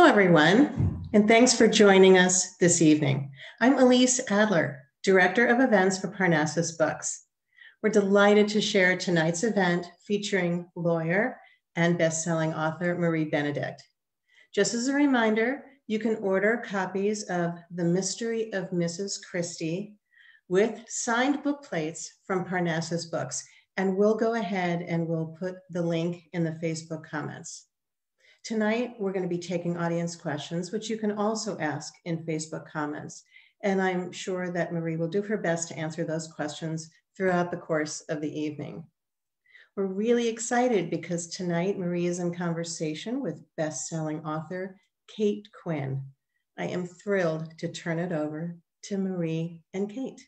everyone, and thanks for joining us this evening. I'm Elise Adler, Director of Events for Parnassus Books. We're delighted to share tonight's event featuring lawyer and best-selling author Marie Benedict. Just as a reminder, you can order copies of The Mystery of Mrs Christie with signed book plates from Parnassus Books, and we'll go ahead and we'll put the link in the Facebook comments. Tonight, we're going to be taking audience questions, which you can also ask in Facebook comments. And I'm sure that Marie will do her best to answer those questions throughout the course of the evening. We're really excited because tonight Marie is in conversation with best-selling author Kate Quinn. I am thrilled to turn it over to Marie and Kate.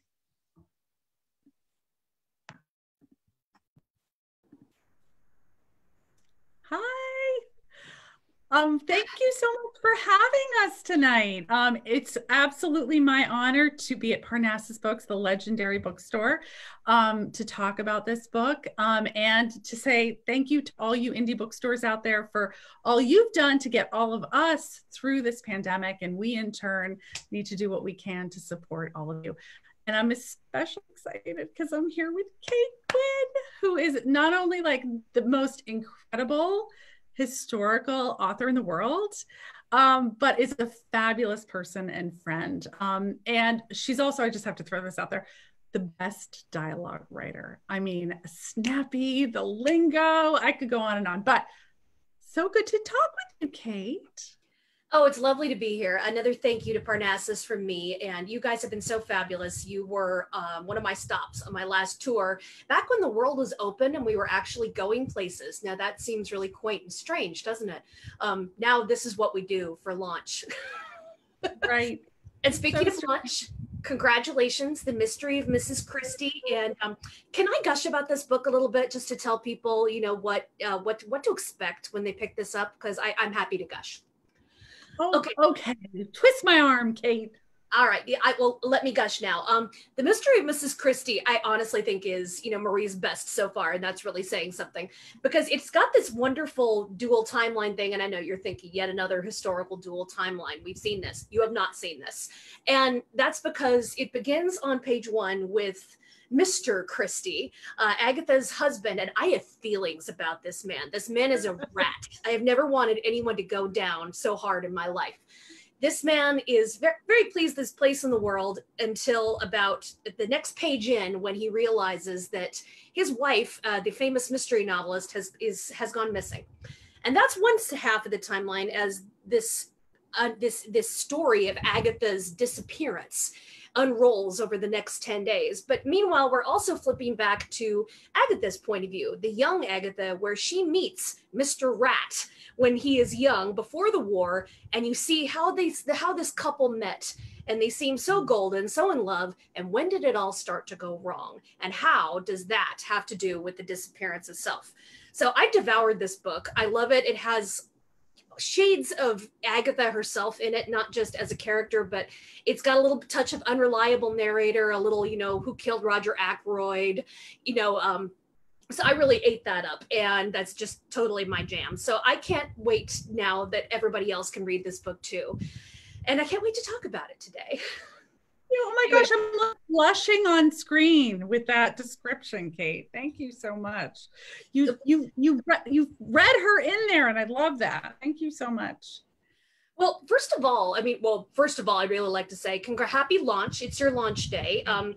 Hi. Thank you so much for having us tonight. It's absolutely my honor to be at Parnassus Books, the legendary bookstore, to talk about this book and to say thank you to all you indie bookstores out there for all you've done to get all of us through this pandemic. And we, in turn, need to do what we can to support all of you. And I'm especially excited because I'm here with Kate Quinn, who is not only like the most incredible historical author in the world, but is a fabulous person and friend. And she's also, I just have to throw this out there, the best dialogue writer. I mean, snappy, the lingo, I could go on, but so good to talk with you, Kate. Oh, it's lovely to be here. Another thank you to Parnassus from me. And you guys have been so fabulous. You were one of my stops on my last tour back when the world was open and we were actually going places. Now that seems really quaint and strange, doesn't it? Now this is what we do for launch. Right. And speaking of launch, congratulations, The Mystery of Mrs Christie. And can I gush about this book a little bit just to tell people, you know, what to expect when they pick this up? Because I'm happy to gush. Oh, okay. Twist my arm, Kate. All right. Yeah, well, let me gush now. The Mystery of Mrs Christie, I honestly think is, you know, Marie's best so far. And that's really saying something because it's got this wonderful dual timeline thing. And I know you're thinking yet another historical dual timeline. We've seen this. You have not seen this. And that's because it begins on page 1 with Mr. Christie, Agatha's husband, and I have feelings about this man. This man is a rat. I have never wanted anyone to go down so hard in my life. This man is very, very pleased this place in the world until about the next page in when he realizes that his wife, the famous mystery novelist, has gone missing. And that's one half of the timeline as this story of Agatha's disappearance unrolls over the next 10 days. But meanwhile, we're also flipping back to Agatha's point of view, the young Agatha, where she meets Mr. Rat when he is young before the war. And you see how this couple met and they seem so golden, so in love. And when did it all start to go wrong? And how does that have to do with the disappearance itself? So I devoured this book. I love it. It has shades of Agatha herself in it, not just as a character, but it's got a little touch of Unreliable Narrator, a little, you know, Who Killed Roger Ackroyd, you know, so I really ate that up and that's just totally my jam. So I can't wait now that everybody else can read this book too. And I can't wait to talk about it today. Oh my gosh, I'm blushing on screen with that description, Kate. Thank you so much. You read her in there, and I love that. Thank you so much. Well, first of all, I'd really like to say happy launch. It's your launch day. How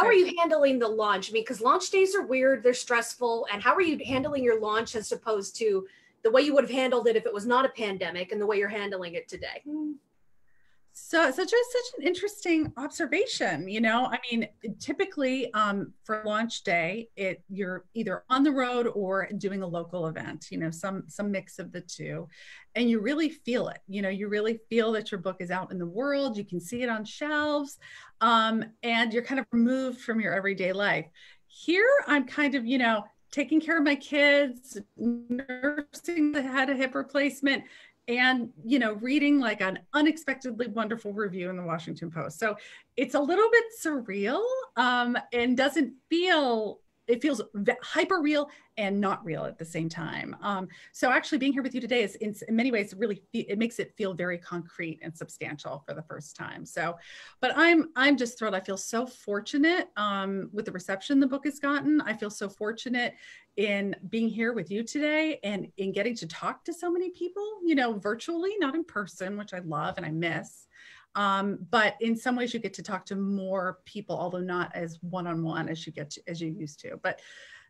are you handling the launch? I mean, because launch days are weird, they're stressful. And how are you handling your launch as opposed to the way you would have handled it if it was not a pandemic and the way you're handling it today? So such an interesting observation. You know, I mean, typically for launch day, you're either on the road or doing a local event, you know, some mix of the two, and you really feel it. You know, you really feel that your book is out in the world. You can see it on shelves, and you're kind of removed from your everyday life. Here, I'm kind of, you know, taking care of my kids, nursing that had a hip replacement, and, you know, reading like an unexpectedly wonderful review in the Washington Post. So it's a little bit surreal and doesn't feel it feels hyper real and not real at the same time. So actually being here with you today is in many ways really, it makes it feel very concrete and substantial for the first time. So, but I'm just thrilled. I feel so fortunate with the reception the book has gotten. I feel so fortunate in being here with you today and in getting to talk to so many people, you know, virtually, not in person, which I love and I miss. But in some ways you get to talk to more people, although not as one-on-one as you used to. But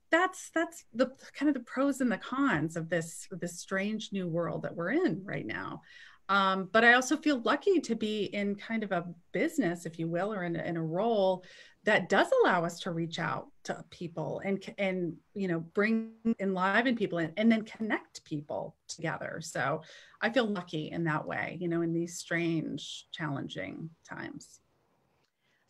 that's the kind of the pros and the cons of this strange new world that we're in right now. But I also feel lucky to be in kind of a business, if you will, or in a role that does allow us to reach out to people and you know, bring enliven people and then connect people together. So I feel lucky in that way, you know, in these strange, challenging times.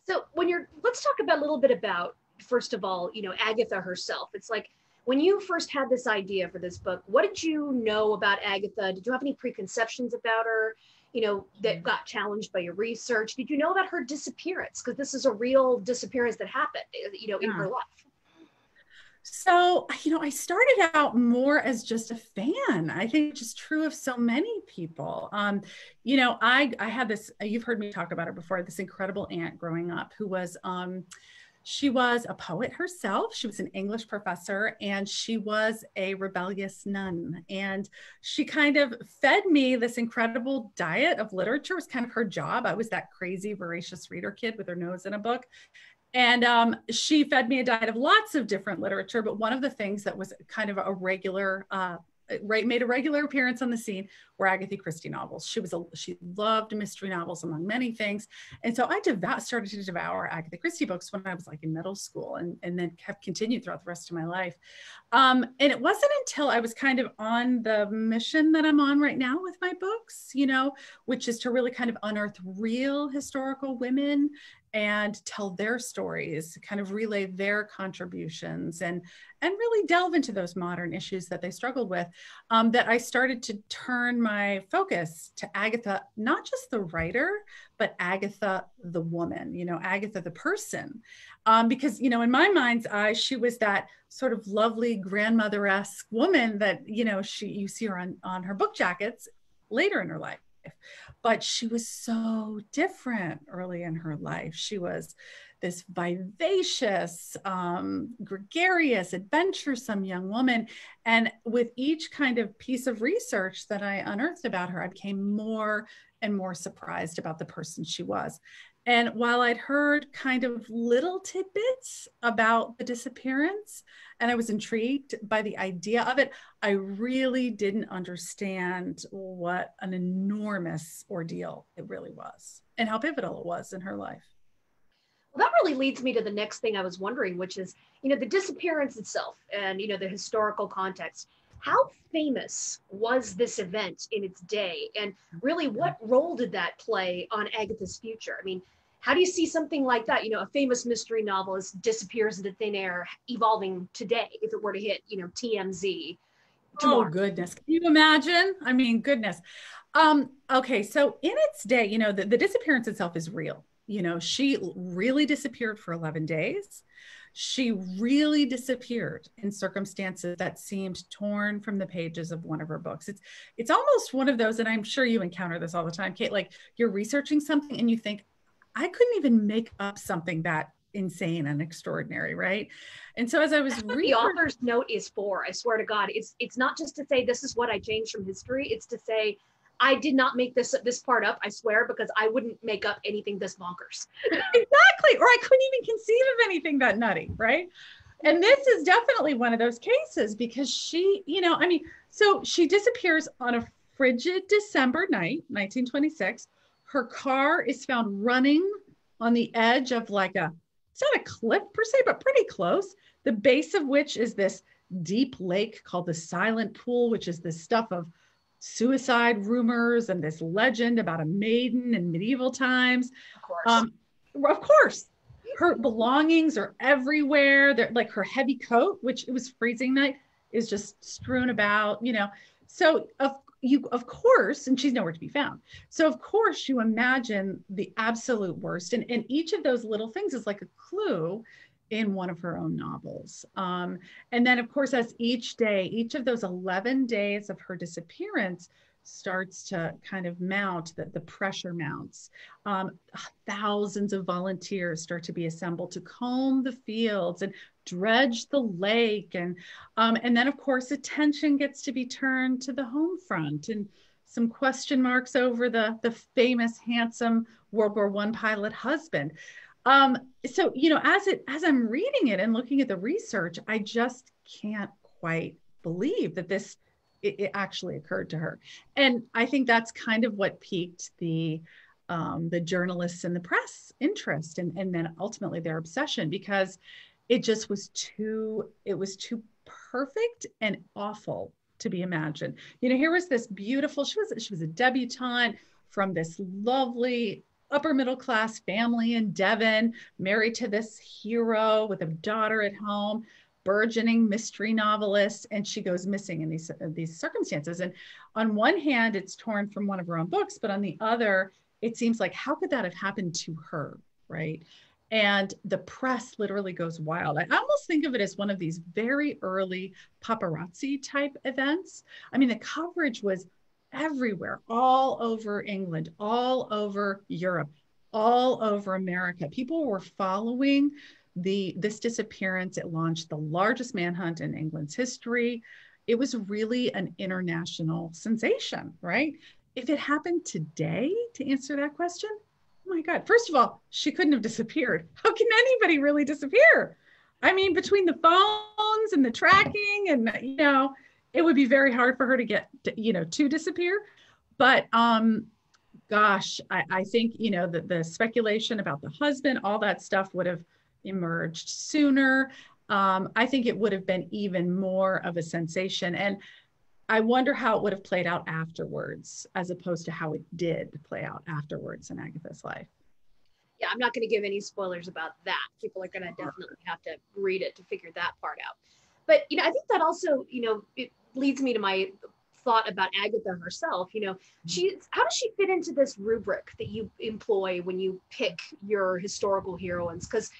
So let's talk about a little bit about, first of all, you know, Agatha herself. It's like, when you first had this idea for this book, what did you know about Agatha? Did you have any preconceptions about her, you know, that got challenged by your research? Did you know about her disappearance? Because this is a real disappearance that happened, you know, in her life. So, you know, I started out more as just a fan. I think it's just true of so many people. You know, I had this, you've heard me talk about her before, this incredible aunt growing up who was, she was a poet herself. She was an English professor and she was a rebellious nun. And she kind of fed me this incredible diet of literature. It was kind of her job. I was that crazy, voracious reader kid with her nose in a book. And she fed me a diet of lots of different literature. But one of the things that was kind of a regular, made a regular appearance on the scene were Agatha Christie novels. She loved mystery novels among many things. And so I started to devour Agatha Christie books when I was like in middle school and then have continued throughout the rest of my life. And it wasn't until I was kind of on the mission that I'm on right now with my books, you know, which is to really kind of unearth real historical women and tell their stories, kind of relay their contributions and really delve into those modern issues that they struggled with, that I started to turn my focus to Agatha, not just the writer, but Agatha the woman, you know, Agatha the person. Because, you know, in my mind's eye, she was that sort of lovely grandmother-esque woman that, you know, you see her on her book jackets later in her life. But she was so different early in her life. She was this vivacious, gregarious, adventuresome young woman. And with each kind of piece of research that I unearthed about her, I became more and more surprised about the person she was. And while I'd heard kind of little tidbits about the disappearance, and I was intrigued by the idea of it, I really didn't understand what an enormous ordeal it really was and how pivotal it was in her life. Well, that really leads me to the next thing I was wondering, which is, you know, the disappearance itself and, you know, the historical context. How famous was this event in its day? And really, what role did that play on Agatha's future? I mean, how do you see something like that? You know, a famous mystery novelist disappears into thin air, evolving today, if it were to hit, you know, TMZ tomorrow. Oh, goodness. Can you imagine? I mean, goodness. Okay, so in its day, you know, the disappearance itself is real. You know, she really disappeared for 11 days. She really disappeared in circumstances that seemed torn from the pages of one of her books. It's almost one of those, and I'm sure you encounter this all the time, Kate, like you're researching something and you think, I couldn't even make up something that insane and extraordinary, right? And so as I was reading, the author's note is for, I swear to God, it's not just to say this is what I changed from history. It's to say I did not make this part up, I swear, because I wouldn't make up anything this bonkers. Exactly, or I couldn't even conceive of anything that nutty, right? And this is definitely one of those cases because she, you know, I mean, so she disappears on a frigid December night, 1926. Her car is found running on the edge of like it's not a cliff per se, but pretty close. The base of which is this deep lake called the Silent Pool, which is this stuff of suicide rumors and this legend about a maiden in medieval times. Of course, her belongings are everywhere. They're like her heavy coat, which it was freezing night, is just strewn about, you know. So of course, and she's nowhere to be found. So of course you imagine the absolute worst. And each of those little things is like a clue in one of her own novels. And then, of course, as each of those 11 days of her disappearance starts to kind of mount, the pressure mounts. Thousands of volunteers start to be assembled to comb the fields and dredge the lake. And then, of course, attention gets to be turned to the home front, and some question marks over the famous, handsome World War I pilot husband. So, as I'm reading it and looking at the research, I just can't quite believe that it actually occurred to her. And I think that's kind of what piqued the journalists and the press interest, and then ultimately their obsession, because it just was too perfect and awful to be imagined. Here was this beautiful, she was a debutante from this lovely upper middle class family in Devon, married to this hero with a daughter at home, burgeoning mystery novelist, and she goes missing in these circumstances. And on one hand, it's torn from one of her own books, but on the other, it seems like, how could that have happened to her, right? And the press literally goes wild. I almost think of it as one of these very early paparazzi type events. I mean, the coverage was everywhere, all over England, all over Europe, all over America. People were following this disappearance. It launched the largest manhunt in England's history. It was really an international sensation, right? If it happened today, to answer that question, oh my God, first of all, she couldn't have disappeared. How can anybody really disappear? I mean, between the phones and the tracking and, it would be very hard for her to get, to disappear. But gosh, I think, the speculation about the husband, all that stuff would have emerged sooner. I think it would have been even more of a sensation. And I wonder how it would have played out afterwards, as opposed to how it did play out afterwards in Agatha's life. Yeah, I'm not going to give any spoilers about that. People are going to definitely have to read it to figure that part out. But, I think that also, it leads me to my thought about Agatha herself. How does she fit into this rubric that you employ when you pick your historical heroines? Because,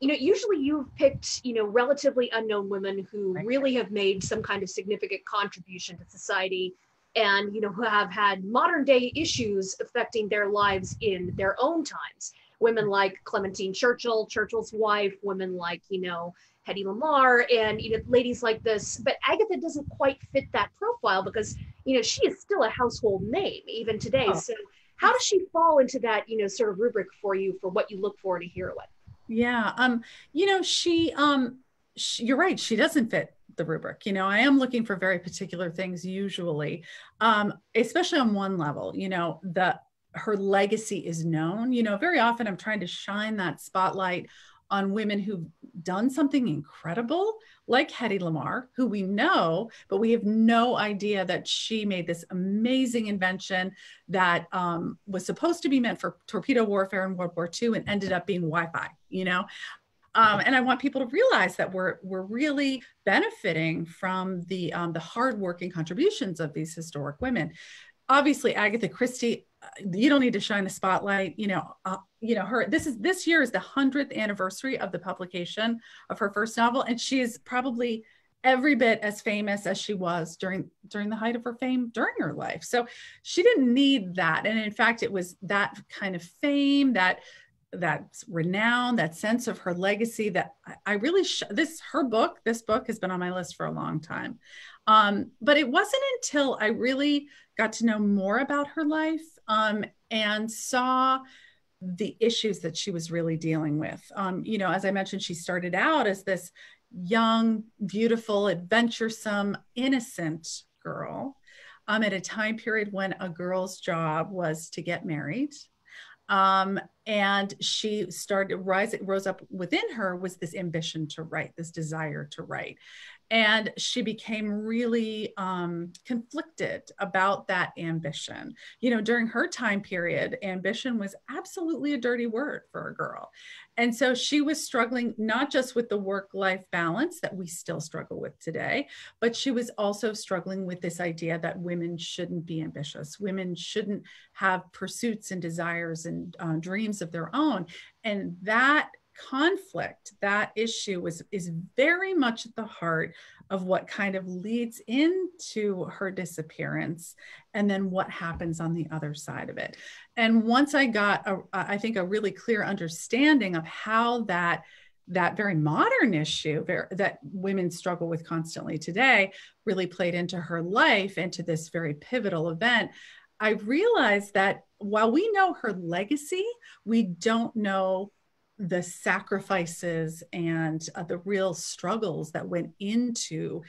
usually you've picked, relatively unknown women who really have made some kind of significant contribution to society, and, who have had modern day issues affecting their lives in their own times. Women like Clementine Churchill, Churchill's wife, women like, Hedy Lamarr, and ladies like this. But Agatha doesn't quite fit that profile because she is still a household name even today. Oh. So how does she fall into that sort of rubric for you for what you look for in a heroine? Yeah, you're right. She doesn't fit the rubric. I am looking for very particular things usually, especially on one level. Her legacy is known. Very often I'm trying to shine that spotlight on women who've done something incredible, like Hedy Lamarr, who we know, but we have no idea that she made this amazing invention that was supposed to be meant for torpedo warfare in World War II and ended up being Wi-Fi, and I want people to realize that we're really benefiting from the hardworking contributions of these historic women. Obviously, Agatha Christie, you don't need to shine the spotlight. This year is the 100th anniversary of the publication of her first novel, and she is probably every bit as famous as she was during the height of her fame during her life. So she didn't need that, and in fact, it was that kind of fame, that renown, that sense of her legacy that I really this book has been on my list for a long time. But it wasn't until I really got to know more about her life and saw the issues that she was really dealing with. As I mentioned, she started out as this young, beautiful, adventuresome, innocent girl at a time period when a girl's job was to get married. And she rose up within her was this ambition to write, this desire to write. And she became really conflicted about that ambition. During her time period, ambition was absolutely a dirty word for a girl. And so she was struggling not just with the work-life balance that we still struggle with today, but she was also struggling with this idea that women shouldn't be ambitious. Women shouldn't have pursuits and desires and dreams of their own. And that conflict, that issue is very much at the heart of what kind of leads into her disappearance, and then what happens on the other side of it. And once I got, I think, a really clear understanding of how that very modern issue that women struggle with constantly today really played into her life, into this very pivotal event, I realized that while we know her legacy, we don't know the sacrifices and the real struggles that went into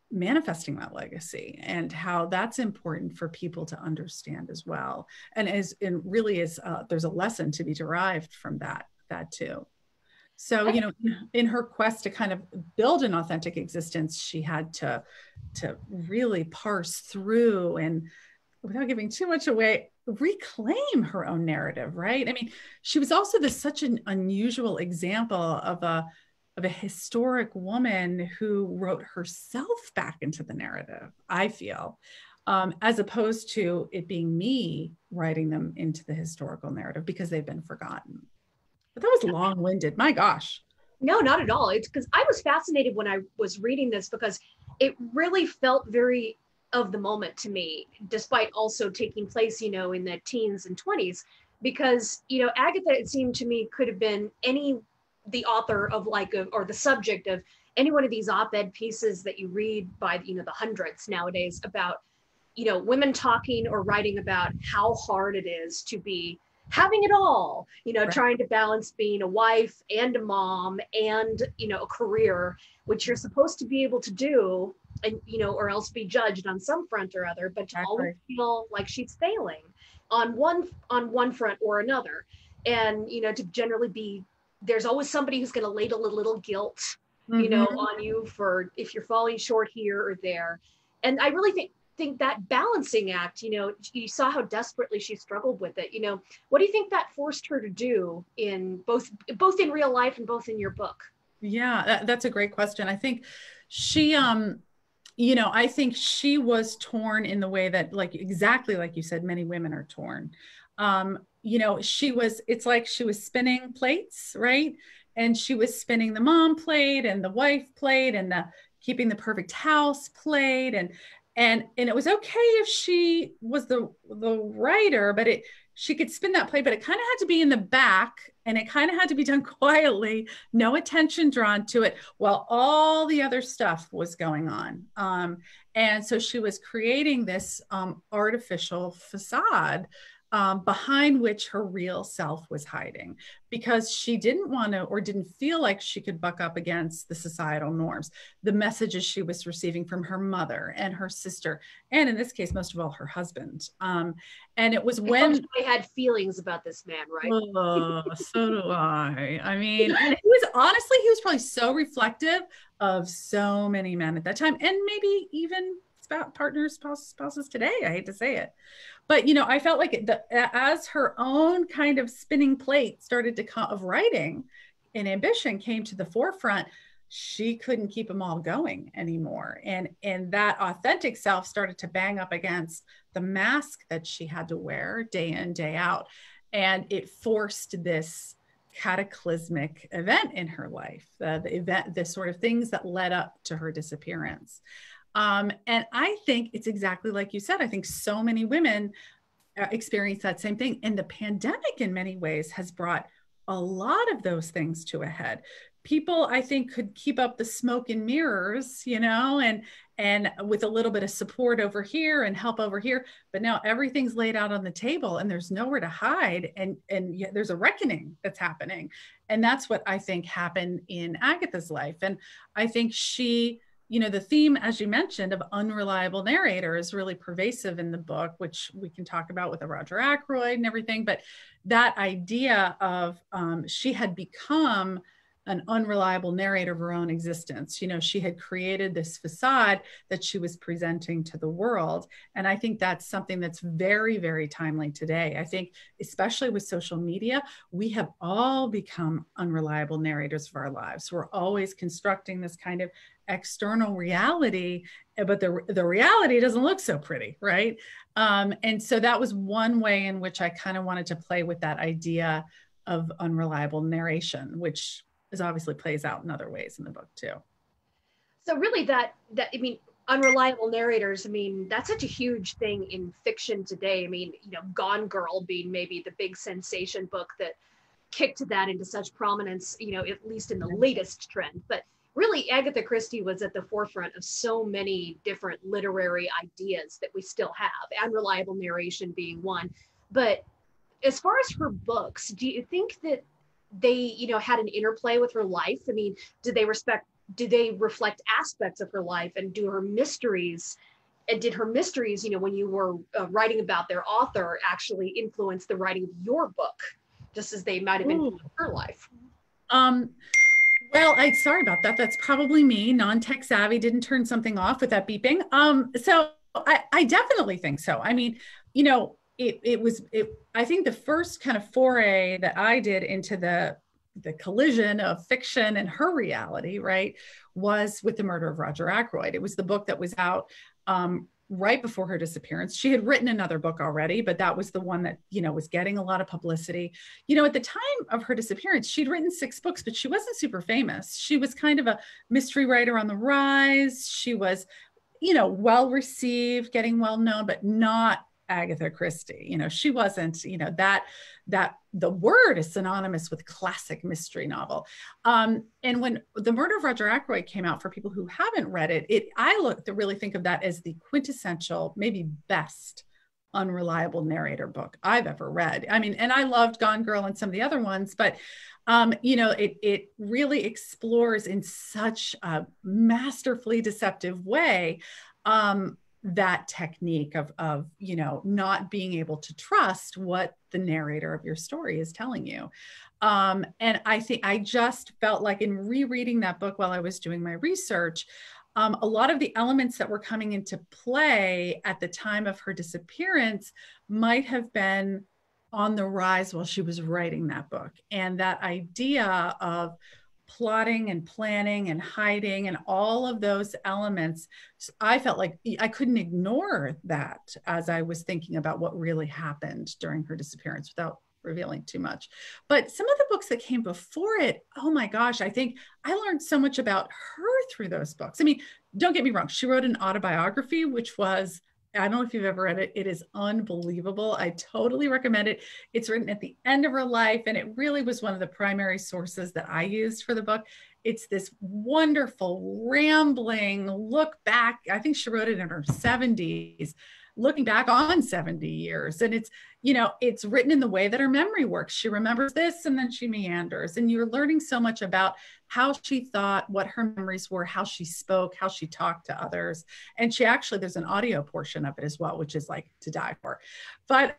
manifesting that legacy, and how that's important for people to understand as well. And there's a lesson to be derived from that too. So, in her quest to kind of build an authentic existence, she had to really parse through and, without giving too much away, reclaim her own narrative, right? I mean, she was also such an unusual example of a historic woman who wrote herself back into the narrative, I feel, as opposed to it being me writing them into the historical narrative because they've been forgotten. But that was long-winded. My gosh. No, not at all. It's because I was fascinated when I was reading this, because it really felt very of the moment to me, despite also taking place, in the teens and 20s, because, Agatha, it seemed to me, could have been the author of or the subject of any one of these op-ed pieces that you read by, the hundreds nowadays about, women talking or writing about how hard it is to be having it all, right. Trying to balance being a wife and a mom and, a career, which you're supposed to be able to do, and, or else be judged on some front or other, but to always feel like she's failing on one front or another. And, to generally be, there's always somebody who's going to ladle a little guilt, on you for if you're falling short here or there. And I really think that balancing act, you saw how desperately she struggled with it. What do you think that forced her to do in both in real life and both in your book? Yeah, that's a great question. I think she, I think she was torn in the way that, exactly like you said, many women are torn. It's like she was spinning plates, right? And she was spinning the mom plate and the wife plate and the keeping the perfect house plate. And it was okay if she was the writer, but she could spin that plate, but it kind of had to be in the back, and it kind of had to be done quietly, no attention drawn to it, while all the other stuff was going on. And so she was creating this artificial facade behind which her real self was hiding, because she didn't want to, or didn't feel like she could buck up against the societal norms, the messages she was receiving from her mother and her sister, and in this case, most of all, her husband. And it was when I had feelings about this man, right? Oh, so do I. I mean, and he was probably so reflective of so many men at that time, and maybe even partners, spouses today. I hate to say it. But, I felt like as her own kind of spinning plate started to come of writing and ambition came to the forefront, she couldn't keep them all going anymore. And that authentic self started to bang up against the mask that she had to wear day in, day out. And it forced this cataclysmic event in her life, the sort of things that led up to her disappearance. And I think it's exactly like you said. I think so many women experience that same thing. And the pandemic in many ways has brought a lot of those things to a head. People, I think, could keep up the smoke and mirrors, and with a little bit of support over here and help over here. But now everything's laid out on the table and there's nowhere to hide. And there's a reckoning that's happening. And that's what I think happened in Agatha's life. And I think she, the theme, as you mentioned, of unreliable narrator is really pervasive in the book, which we can talk about with the Roger Ackroyd and everything. But that idea of she had become an unreliable narrator of her own existence. She had created this facade that she was presenting to the world. And I think that's something that's very, very timely today. I think, especially with social media, we have all become unreliable narrators of our lives. We're always constructing this kind of external reality, but the reality doesn't look so pretty, right? And so that was one way in which I kind of wanted to play with that idea of unreliable narration, which is obviously plays out in other ways in the book too. So really that I mean, unreliable narrators, I mean, that's such a huge thing in fiction today. I mean, you know, Gone Girl being maybe the big sensation book that kicked that into such prominence, you know, at least in the latest trend. But really, Agatha Christie was at the forefront of so many different literary ideas that we still have, unreliable narration being one. But as far as her books, do you think that they, you know, had an interplay with her life? I mean, do they reflect aspects of her life, and did her mysteries, you know, when you were writing about their author, actually influence the writing of your book, just as they might have influenced her life? Well, sorry about that. That's probably me, non-tech savvy, didn't turn something off with that beeping. So I definitely think so. I mean, you know, I think the first kind of foray that I did into the collision of fiction and her reality, right, was with The Murder of Roger Ackroyd. It was the book that was out right before her disappearance. She had written another book already, but that was the one that, you know, was getting a lot of publicity. You know, at the time of her disappearance, she'd written 6 books, but she wasn't super famous. She was kind of a mystery writer on the rise. She was, you know, well received, getting well known, but not Agatha Christie. You know, she wasn't, you know, that the word is synonymous with classic mystery novel. And when The Murder of Roger Ackroyd came out, for people who haven't read it, I really think of that as the quintessential, maybe best unreliable narrator book I've ever read. I mean, and I loved Gone Girl and some of the other ones, but you know, it really explores in such a masterfully deceptive way that technique of, you know, not being able to trust what the narrator of your story is telling you. And I think I just felt like in rereading that book while I was doing my research, a lot of the elements that were coming into play at the time of her disappearance might have been on the rise while she was writing that book. And that idea of plotting and planning and hiding and all of those elements, I felt like I couldn't ignore that as I was thinking about what really happened during her disappearance without revealing too much. But some of the books that came before it, oh my gosh, I think I learned so much about her through those books. I mean, don't get me wrong, she wrote an autobiography, which was, I don't know if you've ever read it. It is unbelievable. I totally recommend it. It's written at the end of her life, and it really was one of the primary sources that I used for the book. It's this wonderful, rambling look back. I think she wrote it in her 70s, looking back on 70 years. And it's, you know, it's written in the way that her memory works. She remembers this and then she meanders. And you're learning so much about how she thought, what her memories were, how she spoke, how she talked to others. And she actually, there's an audio portion of it as well, which is like to die for. But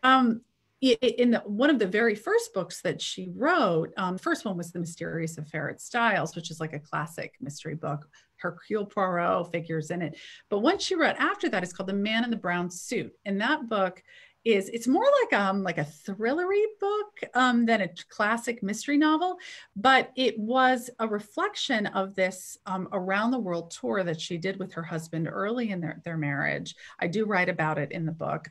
in one of the very first books that she wrote, the first one was The Mysterious Affair at Styles, which is like a classic mystery book. Hercule Poirot figures in it. But one she wrote after that is called The Man in the Brown Suit. And that book it's more like a thrillery book than a classic mystery novel, but it was a reflection of this around the world tour that she did with her husband early in their marriage. I do write about it in the book.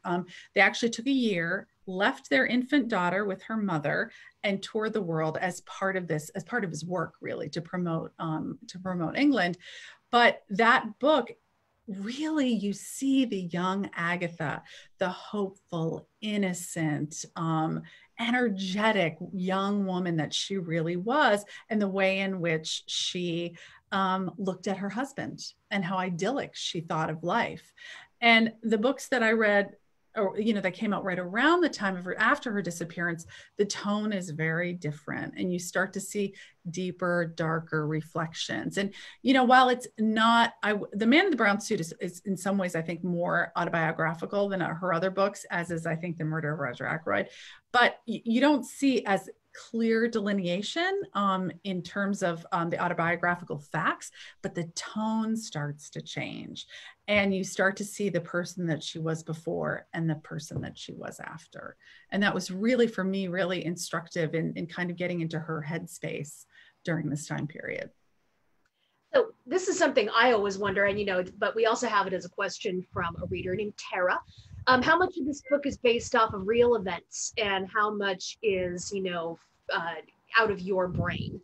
They actually took a year, left their infant daughter with her mother, and toured the world as part of his work, really, to promote England. But that book, really, you see the young Agatha, the hopeful, innocent, energetic young woman that she really was, and the way in which she looked at her husband and how idyllic she thought of life. And the books that I read, or, you know, that came out right around the time of after her disappearance, the tone is very different. And you start to see deeper, darker reflections. And, you know, while it's not, The Man in the Brown Suit is in some ways, I think, more autobiographical than her other books, as is, I think, The Murder of Roger Ackroyd. But you don't see as clear delineation in terms of the autobiographical facts, but the tone starts to change. And you start to see the person that she was before and the person that she was after. And that was really, for me, really instructive in kind of getting into her headspace during this time period. So this is something I always wonder, and, you know, but we also have it as a question from a reader named Tara. How much of this book is based off of real events, and how much is, you know, out of your brain?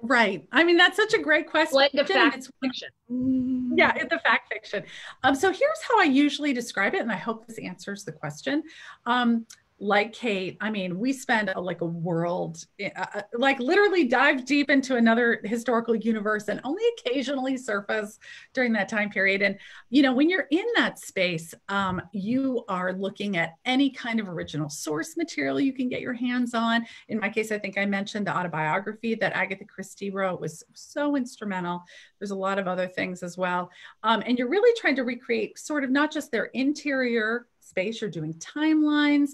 Right. I mean, that's such a great question. Blend of fact and fiction. Yeah, the fact fiction. So here's how I usually describe it, and I hope this answers the question. Like Kate, I mean, we spend like a world, like literally dive deep into another historical universe and only occasionally surface during that time period. And, you know, when you're in that space, you are looking at any kind of original source material you can get your hands on. In my case, I think I mentioned the autobiography that Agatha Christie wrote was so instrumental. There's a lot of other things as well. And you're really trying to recreate sort of not just their interior space, you're doing timelines.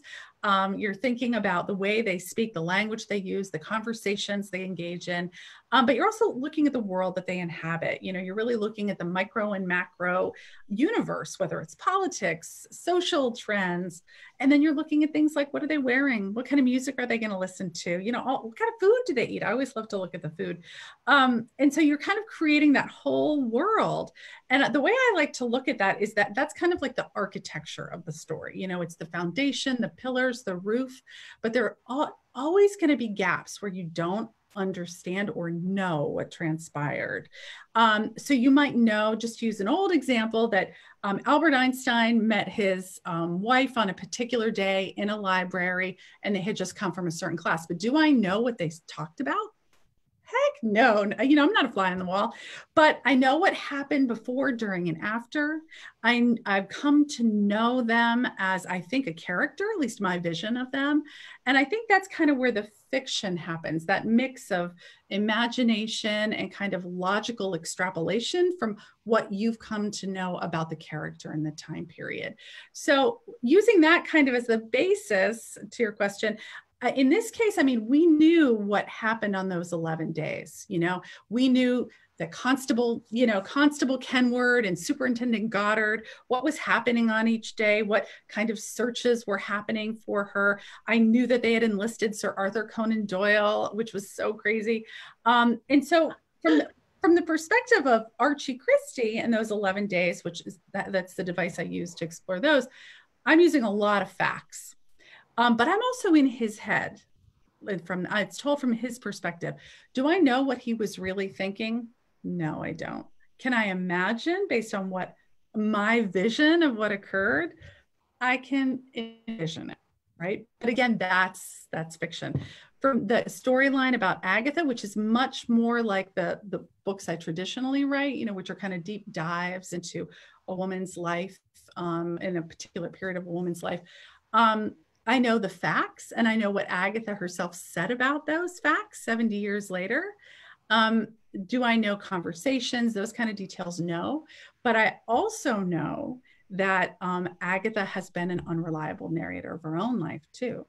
You're thinking about the way they speak, the language they use, the conversations they engage in, but you're also looking at the world that they inhabit. You know, you're really looking at the micro and macro universe, whether it's politics, social trends, and then you're looking at things like, what are they wearing? What kind of music are they going to listen to? You know, what kind of food do they eat? I always love to look at the food. And so you're kind of creating that whole world. And the way I like to look at that is that that's kind of like the architecture of the story. You know, it's the foundation, the pillars, the roof, but there are always going to be gaps where you don't understand or know what transpired. So you might know, just to use an old example, that Albert Einstein met his wife on a particular day in a library, and they had just come from a certain class. But do I know what they talked about? Heck no, you know, I'm not a fly on the wall, but I know what happened before, during, and after. I've come to know them as, I think, a character, at least my vision of them. And I think that's kind of where the fiction happens, that mix of imagination and kind of logical extrapolation from what you've come to know about the character in the time period. So using that kind of as the basis to your question, in this case, I mean, we knew what happened on those 11 days. You know, we knew that Constable Kenward and Superintendent Goddard, what was happening on each day, what kind of searches were happening for her. I knew that they had enlisted Sir Arthur Conan Doyle, which was so crazy. And so from the perspective of Archie Christie and those 11 days, which is that's the device I use to explore those, I'm using a lot of facts. But I'm also in his head. It's told from his perspective. Do I know what he was really thinking? No, I don't. Can I imagine, based on what my vision of what occurred? I can envision it, right? But again, that's fiction. From the storyline about Agatha, which is much more like the books I traditionally write, you know, which are kind of deep dives into a woman's life, in a particular period of a woman's life. I know the facts, and I know what Agatha herself said about those facts 70 years later. Do I know conversations? Those kind of details? No. But I also know that Agatha has been an unreliable narrator of her own life too.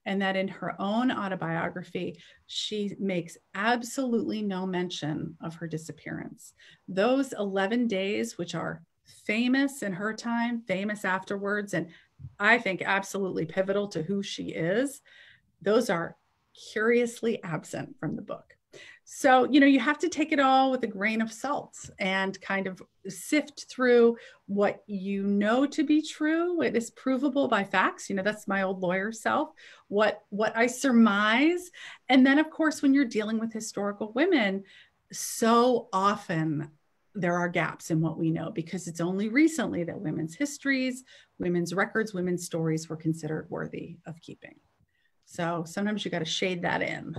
And that in her own autobiography, she makes absolutely no mention of her disappearance. Those 11 days, which are famous in her time, famous afterwards, and I think absolutely pivotal to who she is, those are curiously absent from the book. So, you know, you have to take it all with a grain of salt and kind of sift through what you know to be true, what is provable by facts. You know, that's my old lawyer self, what I surmise. And then, of course, when you're dealing with historical women, so often there are gaps in what we know, because it's only recently that women's histories, women's records, women's stories were considered worthy of keeping. So sometimes you got to shade that in.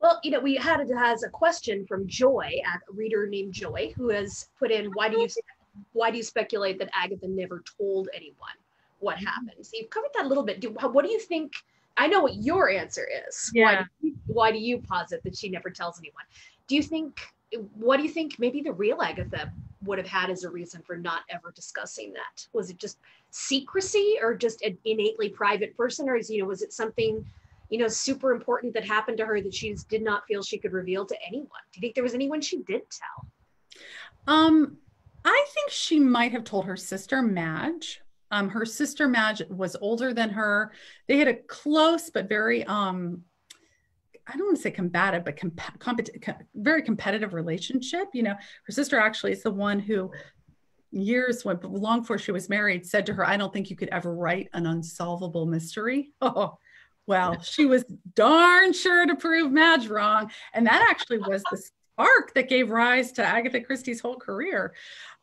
Well, you know, we has a question from Joy, a reader named Joy, who has put in, why do you speculate that Agatha never told anyone what happened? So you've covered that a little bit. What do you think? I know what your answer is. Yeah. Why do you posit that she never tells anyone? What do you think maybe the real Agatha would have had as a reason for not ever discussing that? Was it just secrecy, or just an innately private person? Or was it something, super important that happened to her that she did not feel she could reveal to anyone? Do you think there was anyone she did tell? I think she might have told her sister Madge. Her sister Madge was older than her. They had a close but very I don't want to say combative, but very competitive relationship. Her sister actually is the one who long before she was married, said to her, "I don't think you could ever write an unsolvable mystery." Oh, Well, she was darn sure to prove Madge wrong. And that actually was the spark that gave rise to Agatha Christie's whole career.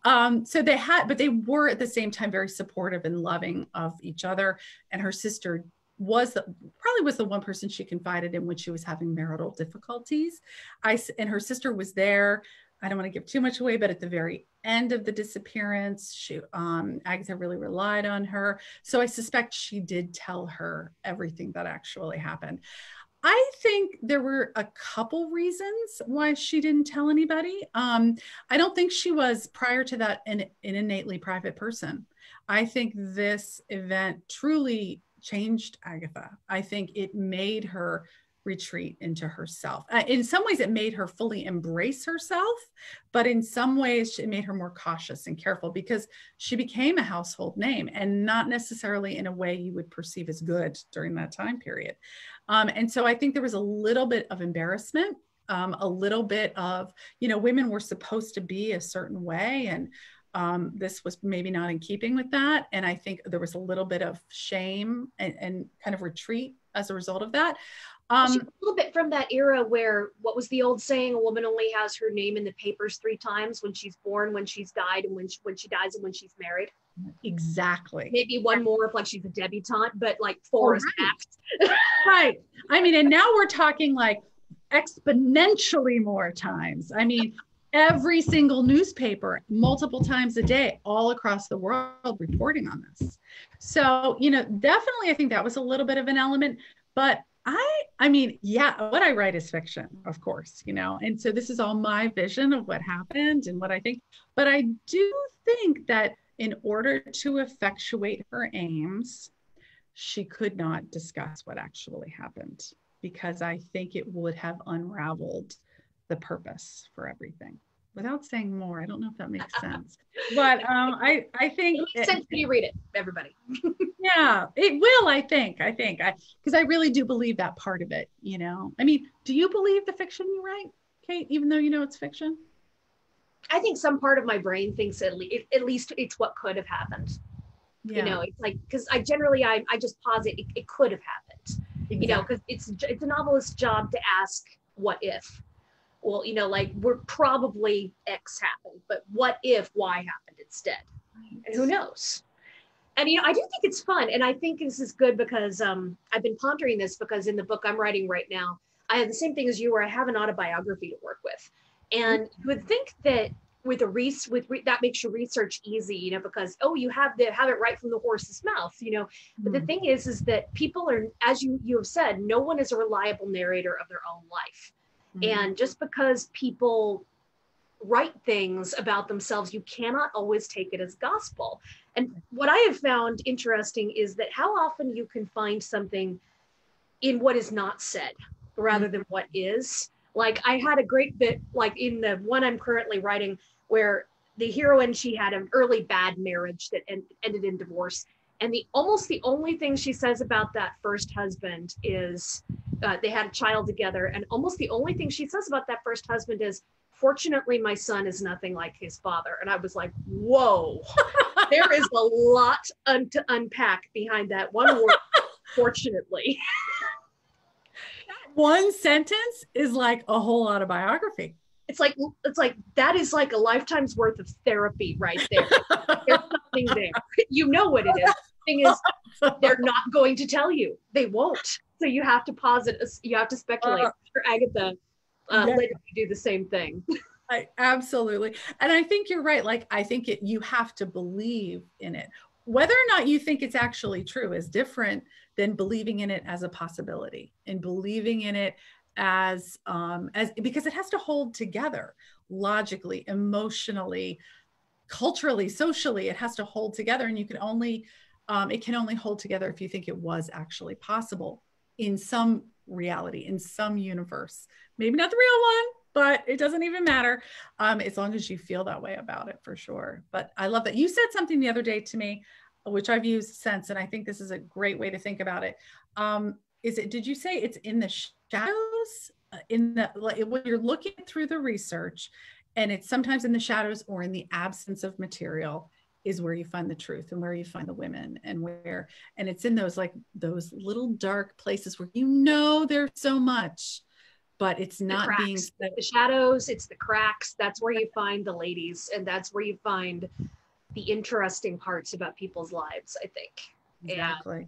So but they were at the same time very supportive and loving of each other. And her sister probably was the one person she confided in when she was having marital difficulties. And her sister was there. I don't want to give too much away, but at the very end of the disappearance, Agatha really relied on her. So I suspect she did tell her everything that actually happened. I think there were a couple reasons why she didn't tell anybody. I don't think she was, prior to that, an innately private person. I think this event truly changed Agatha. I think it made her retreat into herself. In some ways, it made her fully embrace herself, but in some ways, it made her more cautious and careful because she became a household name, and not necessarily in a way you would perceive as good during that time period. And so I think there was a little bit of embarrassment, a little bit of, women were supposed to be a certain way, and this was maybe not in keeping with that. And I think there was a little bit of shame and kind of retreat as a result of that. A little bit from that era where, what was the old saying? A woman only has her name in the papers 3 times: when she's born, when she's died, and when she dies, and when she's married. Exactly. Maybe one more if like she's a debutante, but like 4 is act. Right. I mean, and now we're talking like exponentially more times. I mean, every single newspaper, multiple times a day, all across the world, reporting on this. So, definitely, I think that was a little bit of an element, but I mean, yeah, what I write is fiction, of course, and so this is all my vision of what happened and what I think. But I do think that in order to effectuate her aims, she could not discuss what actually happened, because I think it would have unraveled the purpose for everything. Without saying more, I don't know if that makes sense, but I think it makes sense when you read it, everybody. Yeah, it will. I think, because I really do believe that part of it. I mean, do you believe the fiction you write, Kate, even though it's fiction? I think some part of my brain thinks at least it's what could have happened. Yeah. It's like, because I just posit it could have happened. Exactly. Because it's a novelist's job to ask what if. Well, like, we're probably X happened, but what if Y happened instead? And who knows? And, I do think it's fun. And I think this is good because I've been pondering this, because in the book I'm writing right now, I have the same thing as you, where I have an autobiography to work with. And you would think that that makes your research easy, because, you have it right from the horse's mouth, But the thing is that people are, as you have said, no one is a reliable narrator of their own life. And just because people write things about themselves, you cannot always take it as gospel. And what I have found interesting is that how often you can find something in what is not said rather than what is. Like, I had a great bit, like in the one I'm currently writing, where the heroine, she had an early bad marriage that ended in divorce. And almost the only thing she says about that first husband is they had a child together. And almost the only thing she says about that first husband is, fortunately, my son is nothing like his father. And I was like, whoa, there is a lot to unpack behind that one word, fortunately. One sentence is like a whole autobiography. It's like that is like a lifetime's worth of therapy right there. There's something there. You know what it is. The thing is, they're not going to tell you. They won't. So you have to posit. You have to speculate. For Agatha, later you do the same thing. Absolutely. And I think you're right. Like, I think you have to believe in it. Whether or not you think it's actually true is different than believing in it as a possibility, and believing in it as because it has to hold together logically, emotionally, culturally, socially. It has to hold together, and it can only hold together if you think it was actually possible in some reality, in some universe. Maybe not the real one, but it doesn't even matter, as long as you feel that way about it, for sure. But I love that you said something the other day to me, which I've used since, and I think this is a great way to think about it. Did you say it's in the shadows, when you're looking through the research, and it's sometimes in the shadows or in the absence of material, is where you find the truth and where you find the women, and it's in those, like, those little dark places where there's so much, but it's not being said. The shadows, it's the cracks. That's where you find the ladies, and that's where you find the interesting parts about people's lives, I think. Exactly.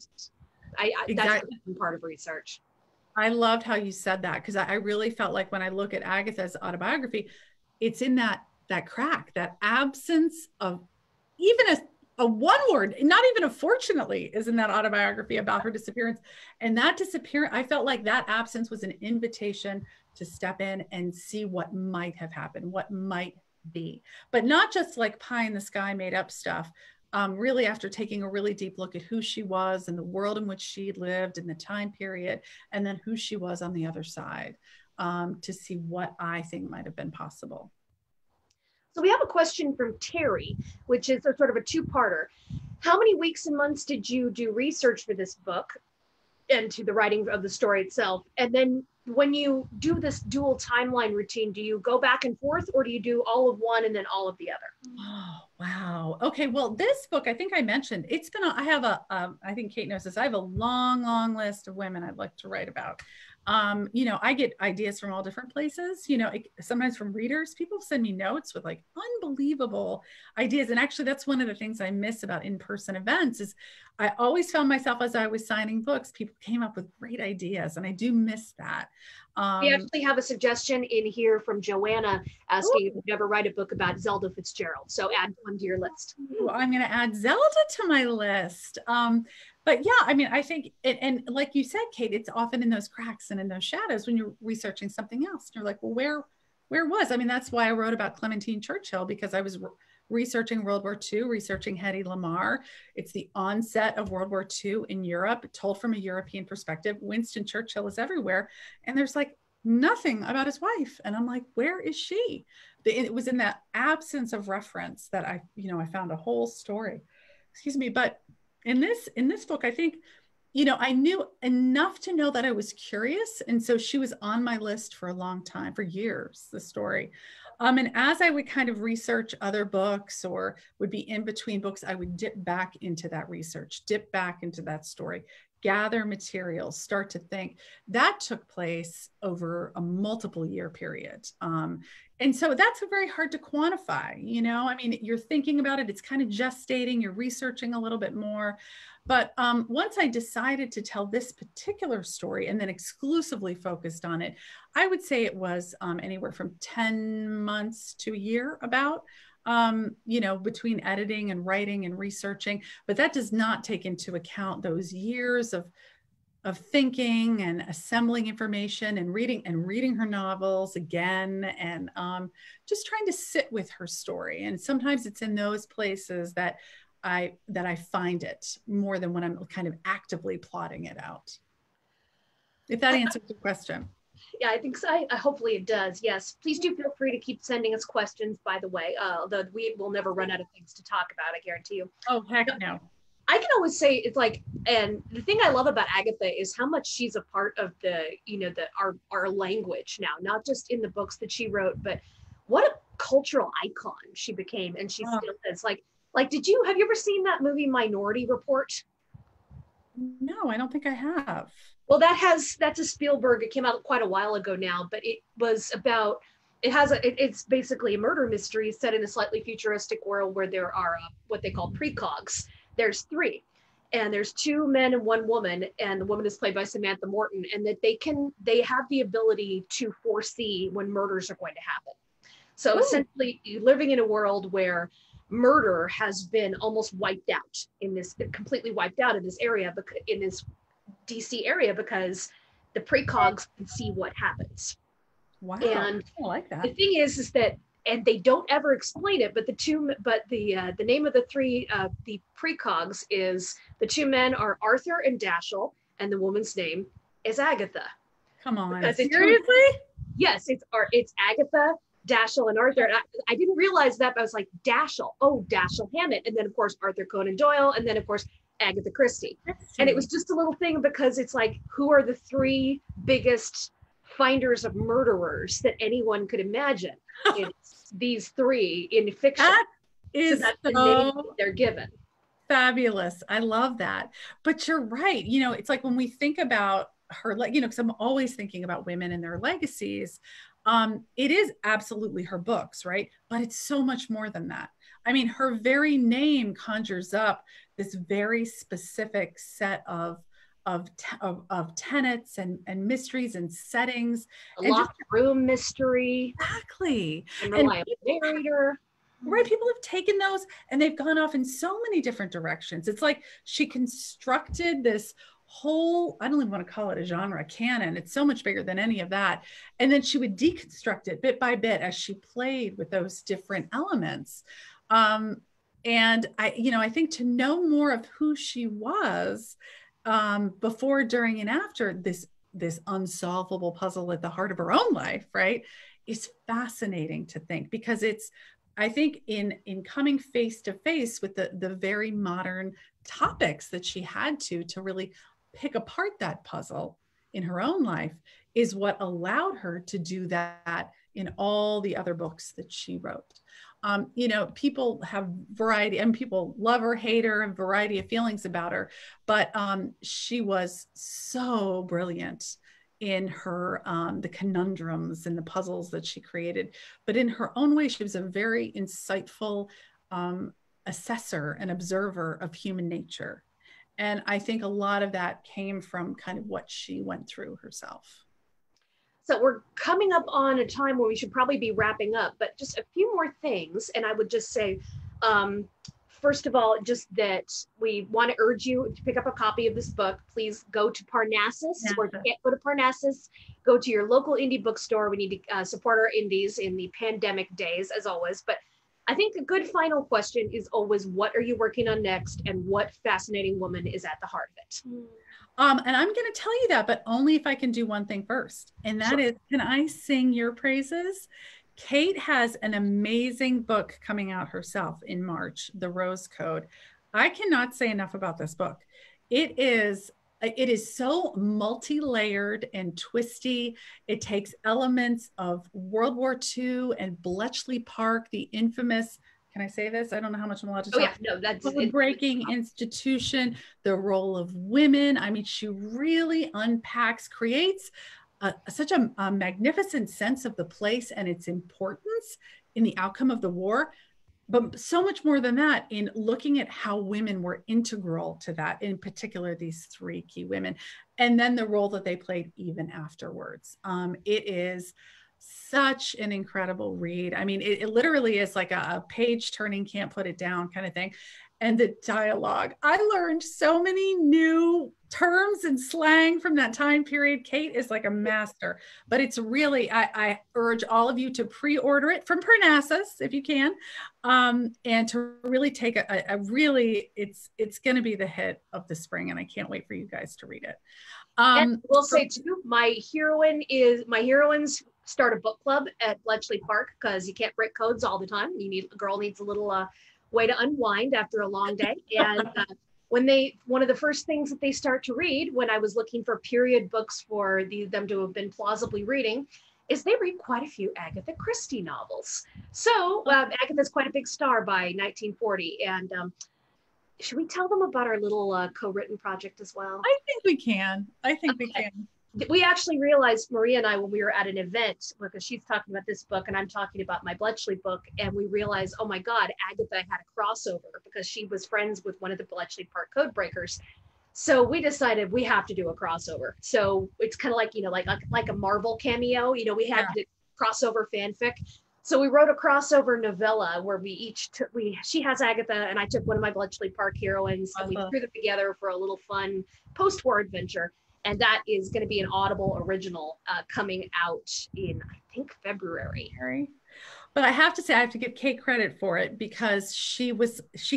And that's part of research. I loved how you said that, because I really felt like when I look at Agatha's autobiography, it's in that crack, that absence of even a one word, not even a fortunately, is in that autobiography about her disappearance. And that disappearance, I felt like that absence was an invitation to step in and see what might have happened, what might be, but not just like pie in the sky made up stuff. Really, after taking a really deep look at who she was and the world in which she lived in the time period, and then who she was on the other side, to see what I think might have been possible. So we have a question from Terry, which is a sort of a two-parter. How many weeks and months did you do research for this book and to the writing of the story itself? And then when you do this dual timeline routine, do you go back and forth, or do you do all of one and then all of the other? Oh, wow. Okay. Well, this book, I think I mentioned, I have I think Kate knows this. I have a long list of women I'd like to write about. I get ideas from all different places, sometimes from readers. People send me notes with like unbelievable ideas. And actually, that's one of the things I miss about in-person events is I always found myself, as I was signing books, people came up with great ideas, and I do miss that. We actually have a suggestion in here from Joanna asking if you'd ever write a book about Zelda Fitzgerald. So add one to your list. Ooh, I'm going to add Zelda to my list. But yeah, I mean, I think, and like you said, Kate, it's often in those cracks and in those shadows when you're researching something else. You're like, well, where was? I mean, that's why I wrote about Clementine Churchill, because I was researching World War II, researching Hedy Lamarr. It's the onset of World War II in Europe, told from a European perspective. Winston Churchill is everywhere, and there's like nothing about his wife. And I'm like, where is she? It was in that absence of reference that I found a whole story. Excuse me. But in this book, I think, I knew enough to know that I was curious. And so she was on my list for a long time, for years, the story. And as I would kind of research other books or would be in between books, I would dip back into that research, dip back into that story, gather materials, start to think. That took place over a multiple year period. And so that's very hard to quantify, I mean, you're thinking about it, it's kind of gestating, you're researching a little bit more. But once I decided to tell this particular story and then exclusively focused on it, I would say it was anywhere from 10 months to a year about, between editing and writing and researching. But that does not take into account those years of thinking and assembling information and reading her novels again, and just trying to sit with her story. And sometimes it's in those places that I find it more than when I'm kind of actively plotting it out. If that answers your question. Yeah, I think so. Hopefully it does. Yes. Please do feel free to keep sending us questions, by the way, although we will never run out of things to talk about, I guarantee you. Oh, heck no. I can always say it's like, and the thing I love about Agatha is how much she's a part of our language now, not just in the books that she wrote, but what a cultural icon she became. And she still is. Like, have you ever seen that movie Minority Report? No, I don't think I have. Well, that's a Spielberg. It came out quite a while ago now, but it was about, it's basically a murder mystery set in a slightly futuristic world where there are what they call precogs. There's 3, and there's 2 men and 1 woman, and the woman is played by Samantha Morton, and that they have the ability to foresee when murders are going to happen. So essentially, you're living in a world where murder has been almost completely wiped out in this area, in this DC area, because the precogs can see what happens. Wow, and I like that. The thing is that, and they don't ever explain it, but the name of the 3 the precogs is, the 2 men are Arthur and Dashiell, and the woman's name is Agatha. Come on, seriously? Yes, it's Agatha, Dashiell, and Arthur. And I didn't realize that, but I was like, Dashiell, Dashiell Hammett, and then of course Arthur Conan Doyle, and then of course Agatha Christie. And it was just a little thing because it's like, who are the 3 biggest finders of murderers that anyone could imagine? It's these 3 in fiction. That is that's the name they're given. Fabulous. I love that. But you're right. You know, it's like when we think about her, you know, because I'm always thinking about women and their legacies. It is absolutely her books, right? But it's so much more than that. I mean, her very name conjures up this very specific set of tenets and mysteries and settings. A locked room mystery. Exactly. Unreliable narrator. Right. People have taken those and they've gone off in so many different directions. It's like she constructed this whole, I don't even want to call it a genre, canon. It's so much bigger than any of that. And then she would deconstruct it bit by bit as she played with those different elements. And I think to know more of who she was before, during, and after this unsolvable puzzle at the heart of her own life, right, is fascinating to think, because I think in coming face to face with the very modern topics that she had to really pick apart that puzzle in her own life is what allowed her to do that in all the other books that she wrote. People have variety, and people love her, hate her, and variety of feelings about her, but she was so brilliant in her the conundrums and the puzzles that she created. But in her own way, she was a very insightful assessor and observer of human nature. And I think a lot of that came from kind of what she went through herself. So we're coming up on a time where we should probably be wrapping up, but just a few more things. And I would just say, first of all, just that we want to urge you to pick up a copy of this book. Please go to Parnassus, or if you can't go to Parnassus, go to your local indie bookstore. We need to support our indies in the pandemic days, as always. But I think a good final question is always, what are you working on next, and what fascinating woman is at the heart of it? And I'm going to tell you that, but only if I can do one thing first. And that is, can I sing your praises? Kate has an amazing book coming out herself in March, The Rose Code. I cannot say enough about this book. It is so multi-layered and twisty. It takes elements of World War II and Bletchley Park, the infamous, can I say this? I don't know how much I'm allowed to talk. Oh yeah, no, that's breaking institution, the role of women. I mean, she really unpacks, creates such a magnificent sense of the place and its importance in the outcome of the war. But so much more than that, in looking at how women were integral to that, in particular, these three key women, and then the role that they played even afterwards. It is such an incredible read. I mean, it literally is like a page turning, can't put it down kind of thing. And the dialogue, I learned so many new terms and slang from that time period. Kate is like a master, but it's really, I urge all of you to pre-order it from Parnassus if you can, and to really take a really, it's going to be the hit of the spring, and I can't wait for you guys to read it. And we'll say too, my heroines start a book club at Bletchley Park, because you can't break codes all the time. A girl needs a little way to unwind after a long day. And one of the first things that they start to read, when I was looking for period books for them to have been plausibly reading, is they read quite a few Agatha Christie novels. So Agatha's quite a big star by 1940. And should we tell them about our little co-written project as well? I think we can. We can. We actually realized, Maria and I, when we were at an event, because she's talking about this book and I'm talking about my Bletchley book, and we realized, oh my God, Agatha had a crossover because she was friends with one of the Bletchley Park code breakers. So we decided we have to do a crossover. So it's kind of like, like a Marvel cameo, we had to crossover fanfic. So we wrote a crossover novella where we each she has Agatha and I took one of my Bletchley Park heroines, and we threw them together for a little fun post-war adventure. And that is going to be an Audible original coming out in, I think, February. But I have to say, I have to give Kate credit for it, because she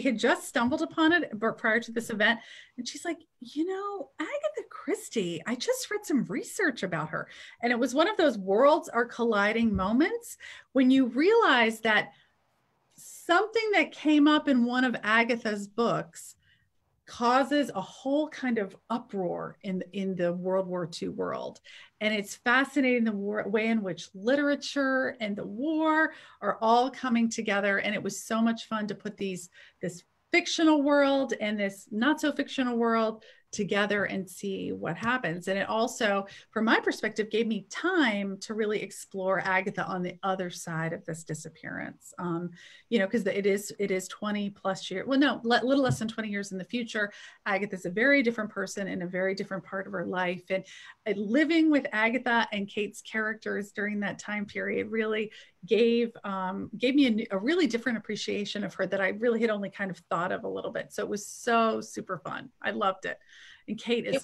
had just stumbled upon it prior to this event. And she's like, Agatha Christie, I just read some research about her. And it was one of those worlds are colliding moments when you realize that something that came up in one of Agatha's books causes a whole kind of uproar in the World War II world. And it's fascinating the way in which literature and the war are all coming together. And it was so much fun to put this fictional world and this not so fictional world together and see what happens. And it also, from my perspective, gave me time to really explore Agatha on the other side of this disappearance. Because it is 20 plus years, well, no, little less than 20 years in the future. Agatha's a very different person in a very different part of her life. And living with Agatha and Kate's characters during that time period really gave me a really different appreciation of her that I really had only kind of thought of a little bit. So it was so super fun. I loved it. And Kate is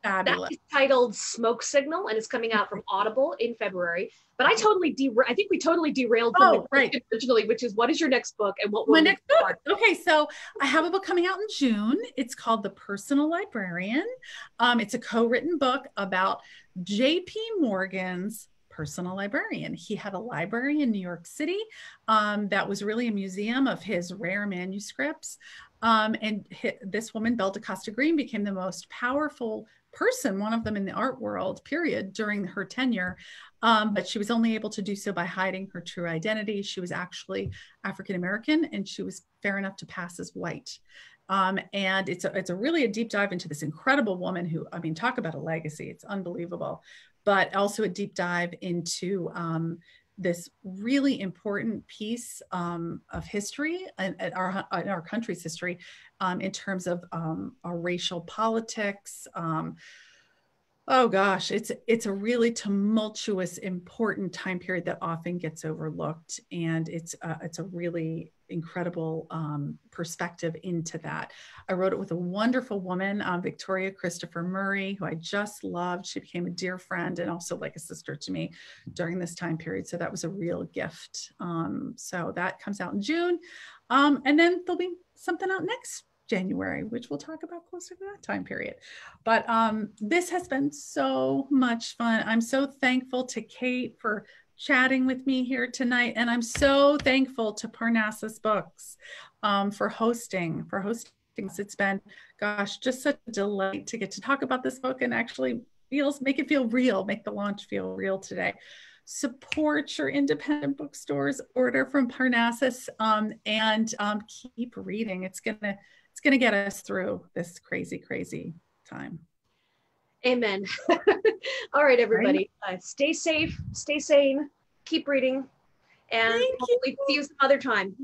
fabulous. That is titled Smoke Signal, and it's coming out from Audible in February. But I think we totally derailed from the question originally, which is, what is your next book and what will my next book? Okay, so I have a book coming out in June. It's called The Personal Librarian. It's a co-written book about J.P. Morgan's personal librarian. He had a library in New York City that was really a museum of his rare manuscripts. This woman, Belle Costa Green, became the most powerful person, one of them in the art world, period, during her tenure. But she was only able to do so by hiding her true identity. She was actually African-American, and she was fair enough to pass as white. And it's a really a deep dive into this incredible woman who, I mean, talk about a legacy. It's unbelievable, but also a deep dive into this really important piece of history and our country's history in terms of our racial politics. Oh gosh, it's a really tumultuous, important time period that often gets overlooked, and it's a really incredible perspective into that. I wrote it with a wonderful woman, Victoria Christopher Murray, who I just loved. She became a dear friend and also like a sister to me during this time period. So that was a real gift. So that comes out in June, and then there'll be something out next January, which we'll talk about closer to that time period. But this has been so much fun. I'm so thankful to Kate for chatting with me here tonight. And I'm so thankful to Parnassus Books for hosting. It's been, gosh, just such a delight to get to talk about this book and actually make it feel real, make the launch feel real today. Support your independent bookstores, order from Parnassus, and keep reading. It's gonna get us through this crazy, crazy time. Amen. All right, everybody. Stay safe, stay sane, keep reading, and hopefully see you some other time.